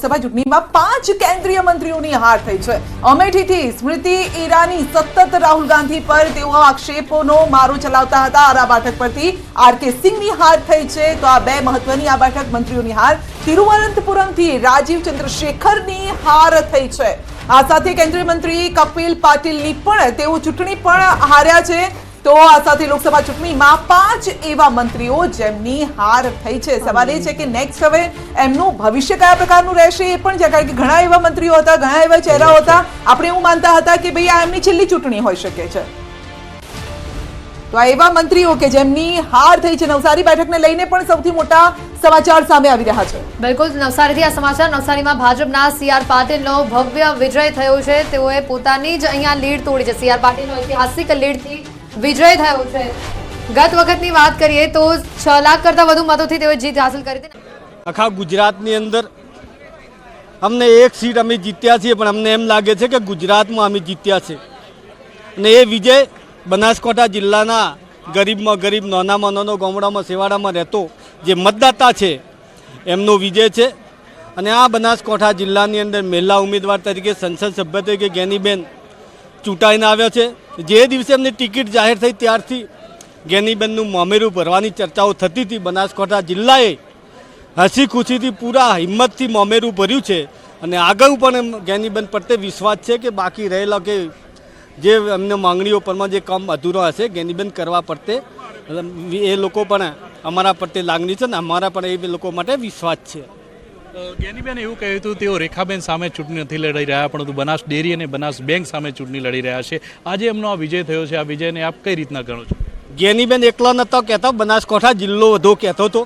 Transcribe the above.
લોકસભા ચૂંટણીમાં 5 કેન્દ્રીય મંત્રીઓની હાર થઈ છે। અમેઠીથી સ્મૃતિ ઈરાની સતત રાહુલ ગાંધી પર તેઓ આક્ષેપોનો મારો ચલાવતા હતા। આ બેઠક પરથી આર.કે. સિંહની હાર થઈ છે। તો આ બે મહત્વની આ બેઠક મંત્રીઓની હાર। તિરુવનંતપુરમથી રાજીવ ચંદ્રશેખરની હાર થઈ છે। આ સાથે કેન્દ્રીય મંત્રી કપિલ પાટીલની પણ તેઓ ચૂંટણી પણ હાર્યા છે। તો આ સાથે લોકસભા ચૂંટણીમાં 5 એવા મંત્રીઓ જેમની હાર થઈ છે। સવાલ એ છે કે નેક્સ્ટ હવે એમનું ભવિષ્ય કયા પ્રકારનું રહેશે એ પણ છે, કારણ કે ઘણા એવા મંત્રીઓ હતા, ઘણા એવા ચહેરાઓ હતા, આપણે એવું માનતા હતા કે ભાઈ આ એમની છેલ્લી ચૂંટણી હોઈ શકે છે। તો આ એવા મંત્રીઓ કે જેમની હાર થઈ છે। નવસારી બેઠકને લઈને પણ સૌથી મોટા સમાચાર સામે આવી રહ્યા છે। બિલકુલ, નવસારીથી આ સમાચાર। નવસારીમાં ભાજપના સી.આર. પાટીલનો ભવ્ય વિજય થયો છે। તેઓએ પોતાની જ અહીંયા લીડ તોડી છે। સી.આર. પાટીલનો ઐતિહાસિક લીડથી વિજય થયો છે। ગત વખતની વાત કરીએ તો 6 લાખ કરતા વધુ મતોથી તેઓએ જીત હાંસલ કરી હતી। આખા ગુજરાતની અંદર અમને એક સીટ અમે જીત્યા છીએ, પણ અમને એમ લાગે છે કે ગુજરાતમાં અમે જીત્યા છે। અને એ વિજય બનાસકાંઠા જિલ્લાના ગરીબમાં ગરીબ, નાનામાં નાનો, ગામડામાં સેવાડામાં રહેતો જે મતદાતા છે એમનો વિજય છે। અને આ બનાસકાંઠા જિલ્લાની અંદર મહિલા ઉમેદવાર તરીકે, સંસદ સભ્ય તરીકે જ્ઞાનીબેન ચૂંટાઈને આવ્યા છે। જે દિવસે એમની ટિકિટ જાહેર થઈ ત્યારથી જ્ઞાનીબેનનું મામેરું ભરવાની ચર્ચાઓ થતી હતી। બનાસકાંઠા જિલ્લાએ હસી ખુશીથી, પૂરા હિંમતથી મામેરું ભર્યું છે। અને આગળ પણ જ્ઞાનીબેન પ્રત્યે વિશ્વાસ છે કે બાકી રહેલા કે જે એમને માંગણીઓ પરમાં જે કામ અધૂરા હશે જ્ઞાનીબેન કરવા પ્રત્યે એ લોકો પણ અમારા પ્રત્યે લાગણી છે ને અમારા પણ એ લોકો માટે વિશ્વાસ છે। જ્ઞાનીબેન એવું કહ્યું હતું તેઓ રેખાબેન સામે ચૂંટણી નથી લડી રહ્યા, પરંતુ બનાસ ડેરી અને બનાસ બેંક સામે ચૂંટણી લડી રહ્યા છે। આજે એમનો આ વિજય થયો છે, આ વિજયને આપ કઈ રીતના ગણો છો? જ્ઞાનીબેન એકલા નહોતા કહેતા, બનાસકાંઠા જિલ્લો વધુ કહેતો હતો